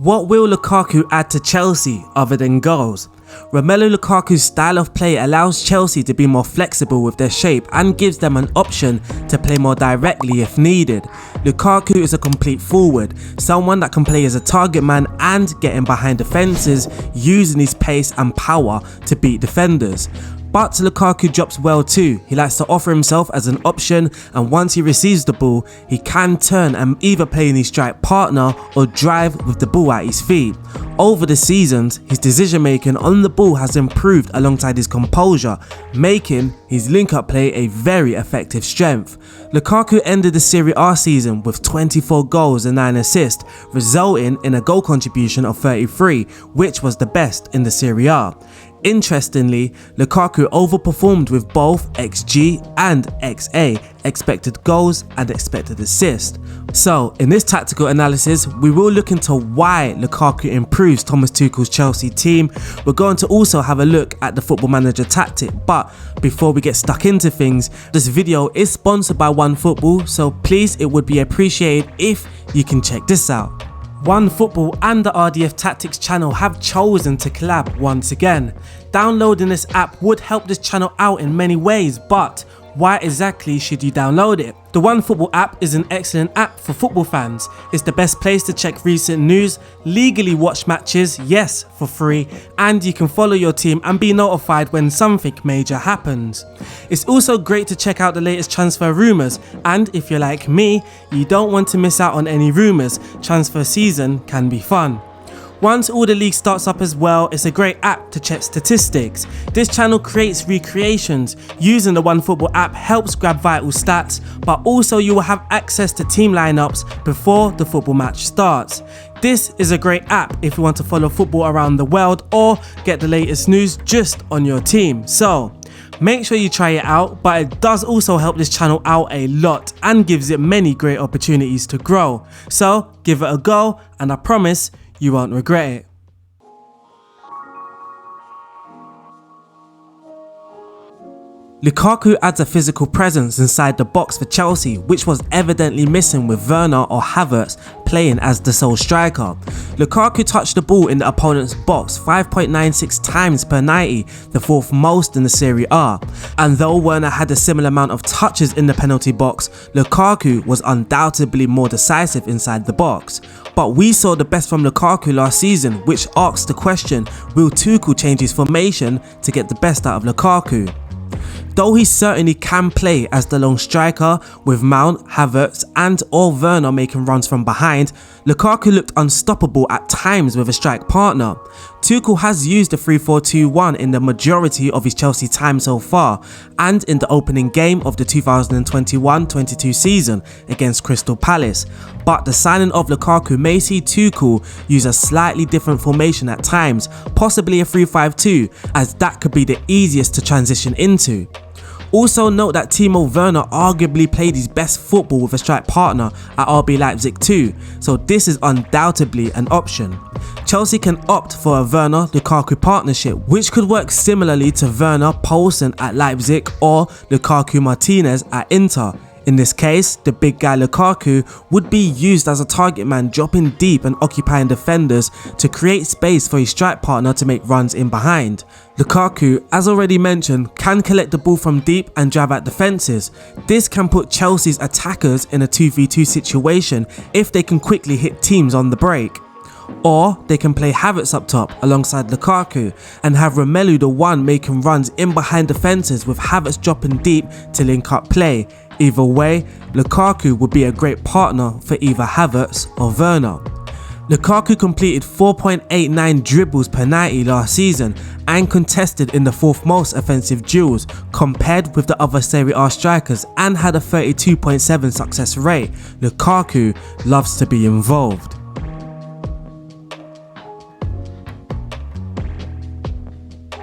What will Lukaku add to Chelsea other than goals? Romelu Lukaku's style of play allows Chelsea to be more flexible with their shape and gives them an option to play more directly if needed. Lukaku is a complete forward, someone that can play as a target man and get in behind defences using his pace and power to beat defenders. But Lukaku drops well too. He likes to offer himself as an option, and once he receives the ball, he can turn and either play in his strike partner or drive with the ball at his feet. Over the seasons, his decision making on the ball has improved alongside his composure, making his link-up play a very effective strength. Lukaku ended the Serie A season with 24 goals and 9 assists, resulting in a goal contribution of 33, which was the best in the Serie A. Interestingly, Lukaku overperformed with both XG and XA, expected goals and expected assists. So, in this tactical analysis, we will look into why Lukaku improves Thomas Tuchel's Chelsea team. We're going to also have a look at the Football Manager tactic, but before we get stuck into things, this video is sponsored by OneFootball, so please, it would be appreciated if you can check this out. OneFootball and the RDF Tactics channel have chosen to collab once again. Downloading this app would help this channel out in many ways, but why exactly should you download it? The OneFootball app is an excellent app for football fans. It's the best place to check recent news, legally watch matches, yes, for free, and you can follow your team and be notified when something major happens. It's also great to check out the latest transfer rumours, and if you're like me, you don't want to miss out on any rumours. Transfer season can be fun. Once all the league starts up as well, it's a great app to check statistics. This channel creates recreations. Using the OneFootball app helps grab vital stats, but also you will have access to team lineups before the football match starts. This is a great app if you want to follow football around the world or get the latest news just on your team. So, make sure you try it out, but it does also help this channel out a lot and gives it many great opportunities to grow. So, give it a go and I promise you won't regret it. Lukaku adds a physical presence inside the box for Chelsea, which was evidently missing with Werner or Havertz playing as the sole striker. Lukaku touched the ball in the opponent's box 5.96 times per 90, the fourth most in the Serie A. And though Werner had a similar amount of touches in the penalty box, Lukaku was undoubtedly more decisive inside the box. But we saw the best from Lukaku last season, which asks the question, will Tuchel change his formation to get the best out of Lukaku? Though he certainly can play as the lone striker with Mount, Havertz and or Werner making runs from behind, Lukaku looked unstoppable at times with a strike partner. Tuchel has used the 3-4-2-1 in the majority of his Chelsea time so far, and in the opening game of the 2021-22 season against Crystal Palace. But the signing of Lukaku may see Tuchel use a slightly different formation at times, possibly a 3-5-2, as that could be the easiest to transition into. Also note that Timo Werner arguably played his best football with a strike partner at RB Leipzig too, so this is undoubtedly an option. Chelsea can opt for a Werner-Lukaku partnership, which could work similarly to Werner-Poulsen at Leipzig or Lukaku-Martinez at Inter. In this case, the big guy Lukaku would be used as a target man, dropping deep and occupying defenders to create space for his strike partner to make runs in behind. Lukaku, as already mentioned, can collect the ball from deep and drive out defences. This can put Chelsea's attackers in a 2v2 situation if they can quickly hit teams on the break. Or they can play Havertz up top alongside Lukaku and have Romelu the one making runs in behind defences with Havertz dropping deep to link up play. Either way, Lukaku would be a great partner for either Havertz or Werner. Lukaku completed 4.89 dribbles per 90 last season and contested in the fourth most offensive duels compared with the other Serie A strikers and had a 32.7 success rate. Lukaku loves to be involved.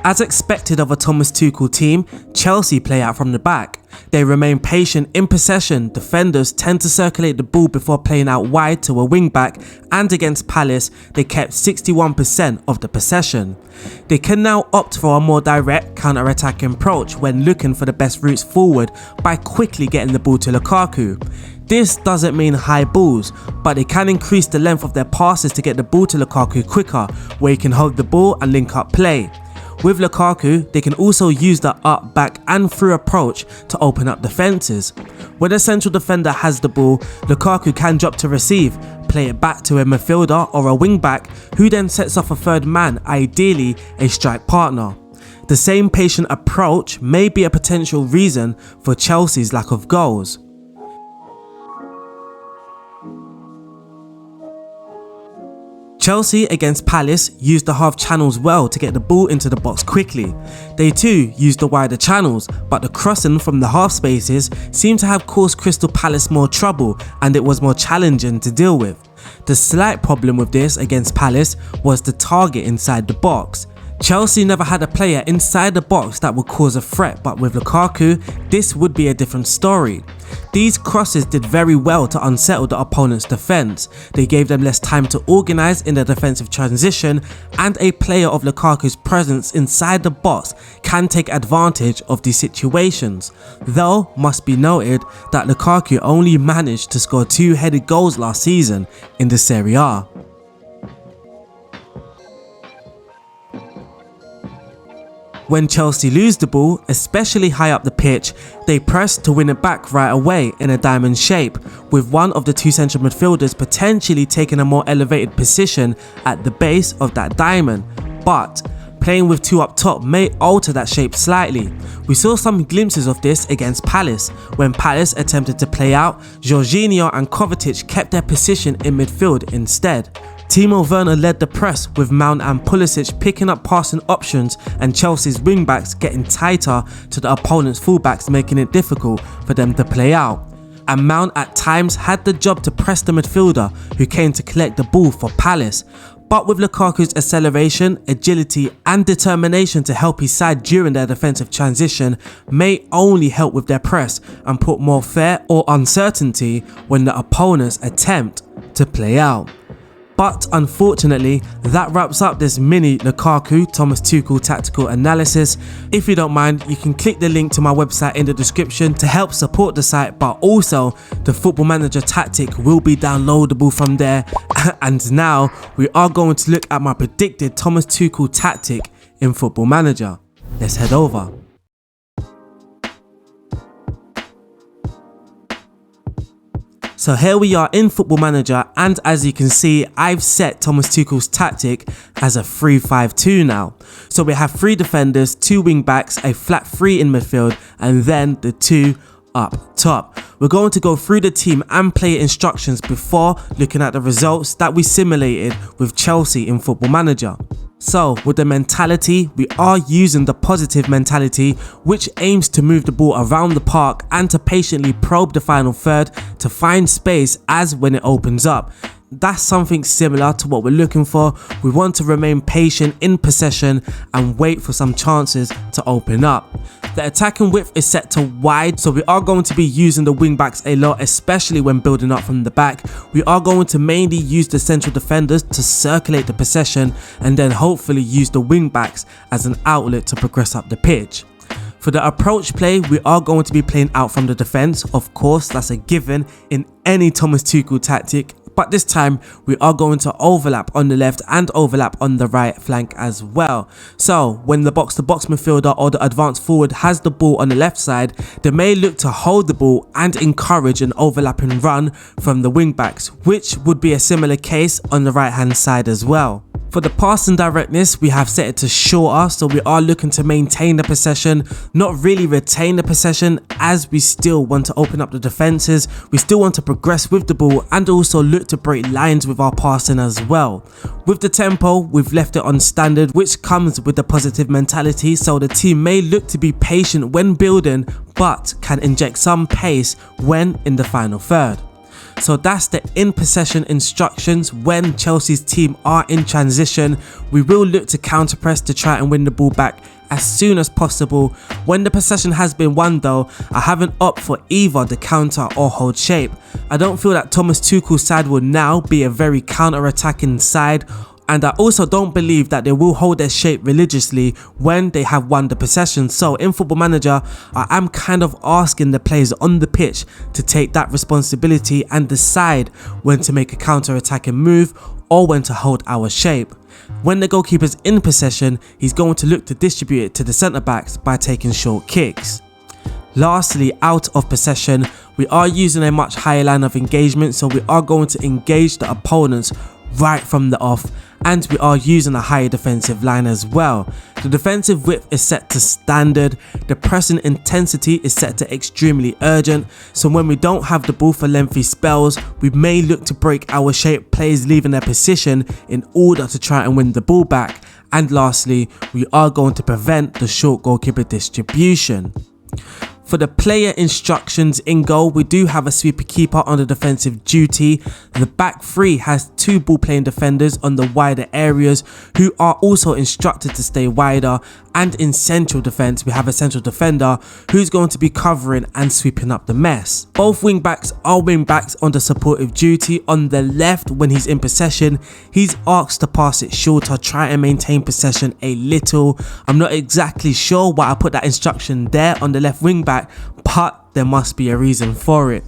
As expected of a Thomas Tuchel team, Chelsea play out from the back. They remain patient in possession. Defenders tend to circulate the ball before playing out wide to a wing back, and against Palace they kept 61% of the possession. They can now opt for a more direct counter-attacking approach when looking for the best routes forward by quickly getting the ball to Lukaku. This doesn't mean high balls, but they can increase the length of their passes to get the ball to Lukaku quicker, where he can hold the ball and link up play. With Lukaku, they can also use the up, back and through approach to open up defences. When a central defender has the ball, Lukaku can drop to receive, play it back to a midfielder or a wing back, who then sets off a third man, ideally a strike partner. The same patient approach may be a potential reason for Chelsea's lack of goals. Chelsea against Palace used the half channels well to get the ball into the box quickly. They too used the wider channels, but the crossing from the half spaces seemed to have caused Crystal Palace more trouble, and it was more challenging to deal with. The slight problem with this against Palace was the target inside the box. Chelsea never had a player inside the box that would cause a threat, but with Lukaku, this would be a different story. These crosses did very well to unsettle the opponent's defence. They gave them less time to organise in their defensive transition, and a player of Lukaku's presence inside the box can take advantage of these situations. Though, must be noted that Lukaku only managed to score 2 headed goals last season in the Serie A. When Chelsea lose the ball, especially high up the pitch, they press to win it back right away in a diamond shape, with one of the two central midfielders potentially taking a more elevated position at the base of that diamond. But playing with 2 up top may alter that shape slightly. We saw some glimpses of this against Palace. When Palace attempted to play out, Jorginho and Kovacic kept their position in midfield instead. Timo Werner led the press, with Mount and Pulisic picking up passing options and Chelsea's wingbacks getting tighter to the opponent's fullbacks, making it difficult for them to play out. And Mount at times had the job to press the midfielder who came to collect the ball for Palace. But with Lukaku's acceleration, agility and determination to help his side during their defensive transition may only help with their press and put more fear or uncertainty when the opponents attempt to play out. But unfortunately, that wraps up this mini Lukaku Thomas Tuchel tactical analysis. If you don't mind, you can click the link to my website in the description to help support the site, but also the Football Manager tactic will be downloadable from there. And now we are going to look at my predicted Thomas Tuchel tactic in Football Manager. Let's head over. So here we are in Football Manager, and as you can see, I've set Thomas Tuchel's tactic as a 3-5-2 now. So we have 3 defenders, 2 wing backs, a flat 3 in midfield, and then the 2 up top. We're going to go through the team and player instructions before looking at the results that we simulated with Chelsea in Football Manager. So with the mentality, we are using the positive mentality, which aims to move the ball around the park and to patiently probe the final third to find space as when it opens up. That's something similar to what we're looking for. We want to remain patient in possession and wait for some chances to open up. The attacking width is set to wide, so we are going to be using the wing backs a lot, especially when building up from the back. We are going to mainly use the central defenders to circulate the possession, and then hopefully use the wing backs as an outlet to progress up the pitch. For the approach play, we are going to be playing out from the defence. Of course, that's a given in any Thomas Tuchel tactic. But this time we are going to overlap on the left and overlap on the right flank as well. So when the box-to-box midfielder or the advanced forward has the ball on the left side, they may look to hold the ball and encourage an overlapping run from the wing backs, which would be a similar case on the right hand side as well. For the passing directness, we have set it to shorter, so we are looking to maintain the possession, not really retain the possession, as we still want to open up the defences. We still want to progress with the ball and also look to break lines with our passing as well. With the tempo, we've left it on standard, which comes with the positive mentality, so the team may look to be patient when building, but can inject some pace when in the final third. So that's the in possession instructions. When Chelsea's team are in transition, we will look to counter press to try and win the ball back as soon as possible. When the possession has been won though, I haven't opted for either the counter or hold shape. I don't feel that Thomas Tuchel's side will now be a very counter-attacking side. And I also don't believe that they will hold their shape religiously when they have won the possession. So in Football Manager, I am kind of asking the players on the pitch to take that responsibility and decide when to make a counter-attacking move or when to hold our shape. When the goalkeeper's in possession, he's going to look to distribute it to the centre-backs by taking short kicks. Lastly, out of possession, we are using a much higher line of engagement, so we are going to engage the opponents right from the off, and we are using a higher defensive line as well. The defensive width is set to standard, the pressing intensity is set to extremely urgent, so when we don't have the ball for lengthy spells, we may look to break our shape, players leaving their position in order to try and win the ball back. And lastly, we are going to prevent the short goalkeeper distribution. For the player instructions in goal, we do have a sweeper keeper on the defensive duty. The back three has 2 ball playing defenders on the wider areas who are also instructed to stay wider, and in central defence we have a central defender who's going to be covering and sweeping up the mess. Both wing backs are wing backs on the supportive duty. On the left, when he's in possession, he's asked to pass it shorter, try and maintain possession a little. I'm not exactly sure why I put that instruction there on the left wing back, but there must be a reason for it.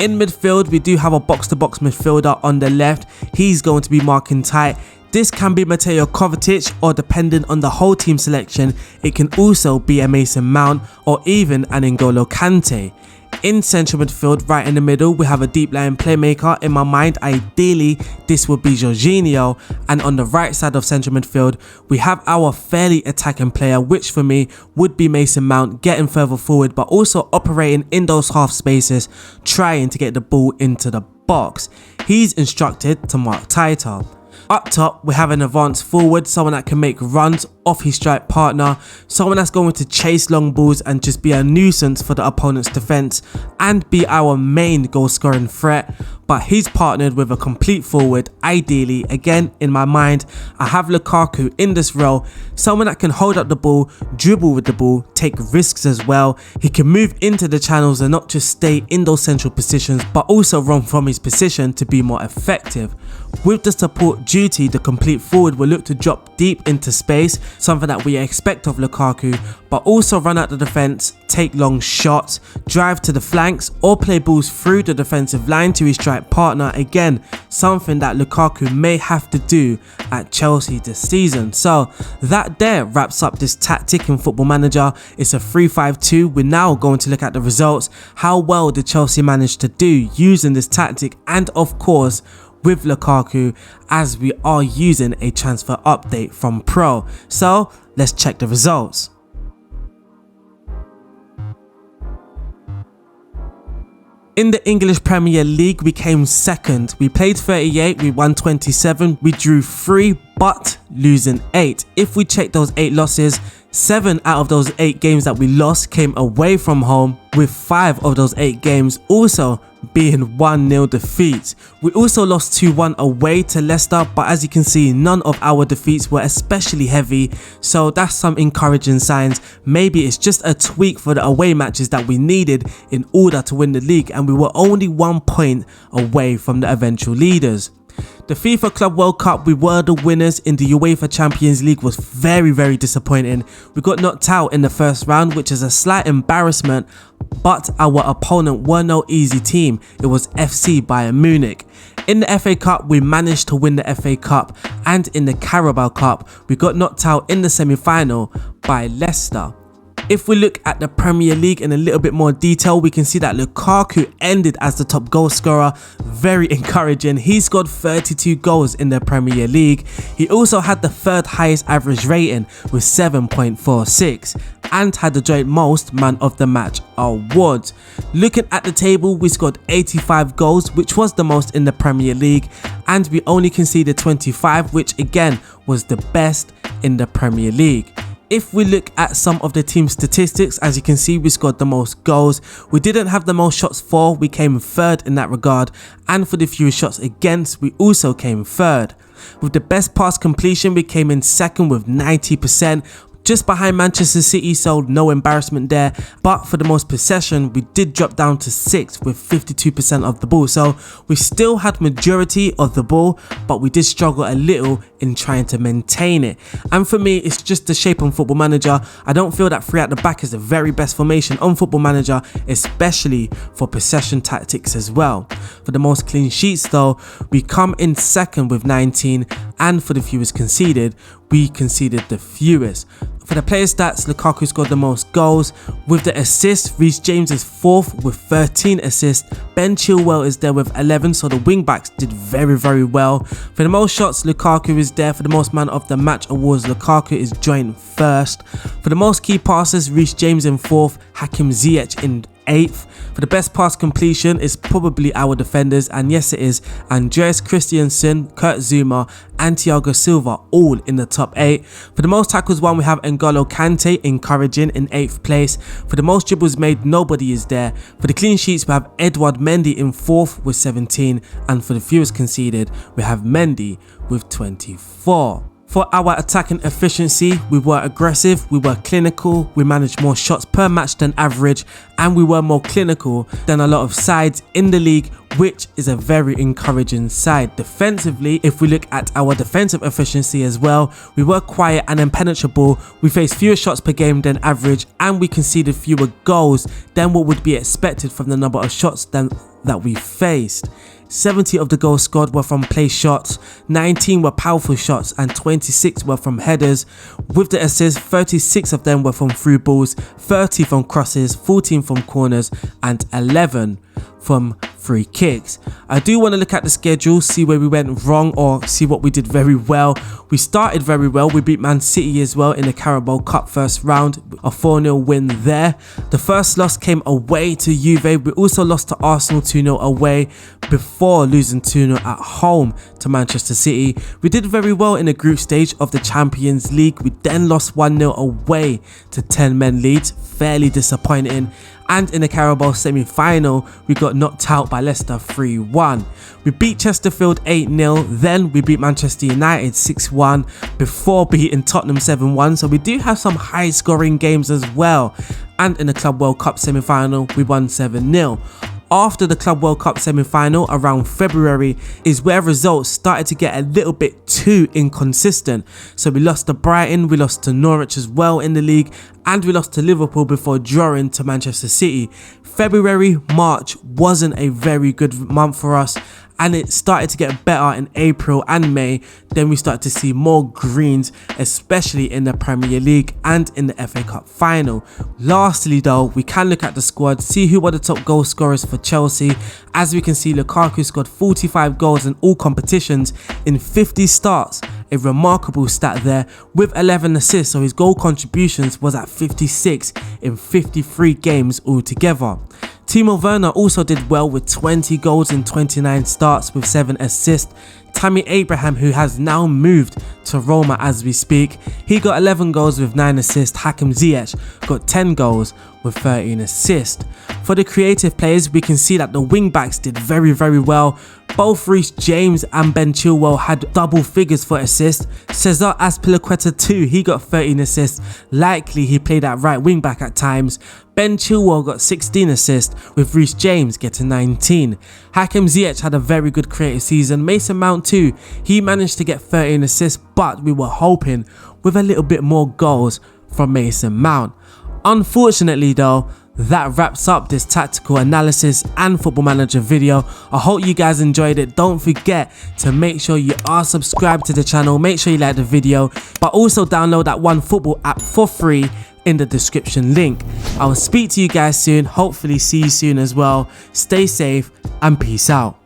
In midfield, we do have a box-to-box midfielder on the left. He's going to be marking tight. This can be Mateo Kovacic, or depending on the whole team selection, it can also be a Mason Mount or even an N'Golo Kante. In central midfield, right in the middle, we have a deep line playmaker. In my mind, ideally, this would be Jorginho. And on the right side of central midfield, we have our fairly attacking player, which for me would be Mason Mount, getting further forward, but also operating in those half spaces, trying to get the ball into the box. He's instructed to mark tighter. Up top, we have an advanced forward, someone that can make runs off his strike partner, someone that's going to chase long balls and just be a nuisance for the opponent's defence and be our main goal scoring threat. But he's partnered with a complete forward. Ideally, again in my mind, I have Lukaku in this role, someone that can hold up the ball, dribble with the ball, take risks as well. He can move into the channels and not just stay in those central positions, but also run from his position to be more effective. With the support duty, the complete forward will look to drop deep into space, something that we expect of Lukaku, but also run out the defence, take long shots, drive to the flanks, or play balls through the defensive line to his strike partner. Again, something that Lukaku may have to do at Chelsea this season. So that there wraps up this tactic in Football Manager. It's a 3-5-2. We're now going to look at the results. How well did Chelsea manage to do using this tactic, and of course with Lukaku, as we are using a transfer update from Pro. So let's check the results. In the English Premier League, we came second. We played 38, we won 27, we drew 3, but losing 8. If we check those 8 losses, 7 out of those 8 games that we lost came away from home, with 5 of those 8 games also being 1-0 defeats. We also lost 2-1 away to Leicester, but as you can see, none of our defeats were especially heavy, so that's some encouraging signs. Maybe it's just a tweak for the away matches that we needed in order to win the league, and we were only 1 point away from the eventual leaders. The FIFA Club World Cup, we were the winners. In the UEFA Champions League was very disappointing. We got knocked out in the first round, which is a slight embarrassment, but our opponent were no easy team. It was FC Bayern Munich. In the FA Cup, we managed to win the FA Cup, and in the Carabao Cup, we got knocked out in the semi-final by Leicester. If we look at the Premier League in a little bit more detail, we can see that Lukaku ended as the top goal scorer. Very encouraging. He scored 32 goals in the Premier League. He also had the 3rd highest average rating with 7.46 and had the joint most man of the match awards. Looking at the table, we scored 85 goals, which was the most in the Premier League, and we only conceded 25, which again was the best in the Premier League. If we look at some of the team statistics, as you can see, we scored the most goals. We didn't have the most shots for, we came 3rd in that regard, and for the fewest shots against, we also came 3rd. With the best pass completion, we came in 2nd with 90%, just behind Manchester City, so no embarrassment there. But for the most possession, we did drop down to 6th with 52% of the ball. So we still had majority of the ball, but we did struggle a little in trying to maintain it. And for me, it's just the shape on Football Manager. I don't feel that 3 at the back is the very best formation on Football Manager, especially for possession tactics as well. For the most clean sheets though, we come in 2nd with 19, and for the fewest conceded, we conceded the fewest. For the player stats, Lukaku scored the most goals. With the assists, Reece James is 4th with 13 assists. Ben Chilwell is there with 11, so the wing backs did very well. For the most shots, Lukaku is there. For the most man of the match awards, Lukaku is joint 1st. For the most key passes, Reece James in 4th, Hakim Ziyech in 8th. For the best pass completion, it's probably our defenders, and yes it is, Andreas Christensen, Kurt Zuma and Thiago Silva all in the top 8. For the most tackles won, we have N'Golo Kante encouraging in 8th place. For the most dribbles made, nobody is there. For the clean sheets, we have Edouard Mendy in 4th with 17, and for the fewest conceded, we have Mendy with 24. For our attacking efficiency, we were aggressive, we were clinical, we managed more shots per match than average, and we were more clinical than a lot of sides in the league, which is a very encouraging side. Defensively, if we look at our defensive efficiency as well, we were quiet and impenetrable, we faced fewer shots per game than average, and we conceded fewer goals than what would be expected from the number of shots that we faced. 70 of the goals scored were from place shots, 19 were powerful shots, and 26 were from headers. With the assists, 36 of them were from through balls, 30 from crosses, 14 from corners, and 11 from free kicks. I do want to look at the schedule, see where we went wrong or see what we did very well. We started very well. We beat Man City as well in the Carabao Cup first round, a 4-0 win there. The first loss came away to Juve. We also lost to Arsenal 2-0 away before losing 2-0 at home to Manchester City. We did very well in the group stage of the Champions League. We then lost 1-0 away to 10-men Leeds, fairly disappointing. And in the Carabao semi-final, we got knocked out by Leicester 3-1. We beat Chesterfield 8-0, then we beat Manchester United 6-1 before beating Tottenham 7-1. So we do have some high scoring games as well. And in the Club World Cup semi-final, we won 7-0. After the Club World Cup semi-final around February is where results started to get a little bit too inconsistent. So we lost to Brighton, we lost to Norwich as well in the league, and we lost to Liverpool before drawing to Manchester City. February, March wasn't a very good month for us, and it started to get better in April and May. Then we started to see more greens, especially in the Premier League and in the FA Cup final. Lastly though, we can look at the squad, see who were the top goal scorers for Chelsea. As we can see, Lukaku scored 45 goals in all competitions in 50 starts. A remarkable stat there, with 11 assists, so his goal contributions was at 56 in 53 games altogether. Timo Werner also did well with 20 goals in 29 starts with 7 assists. Tammy Abraham, who has now moved to Roma as we speak, he got 11 goals with 9 assists. Hakim Ziyech got 10 goals with 13 assists. For the creative players, we can see that the wing backs did very well. Both Reece James and Ben Chilwell had double figures for assists. Cesar Azpilicueta too, he got 13 assists. Likely he played at right wing back at times. Ben Chilwell got 16 assists, with Reece James getting 19. Hakim Ziyech had a very good creative season. Mason Mount too, he managed to get 13 assists, but we were hoping with a little bit more goals from Mason Mount. Unfortunately though, that wraps up this tactical analysis and Football Manager video. I hope you guys enjoyed it. Don't forget to make sure you are subscribed to the channel. Make sure you like the video, but also download that OneFootball app for free in the description link. I will speak to you guys soon. Hopefully see you soon as well. Stay safe and peace out.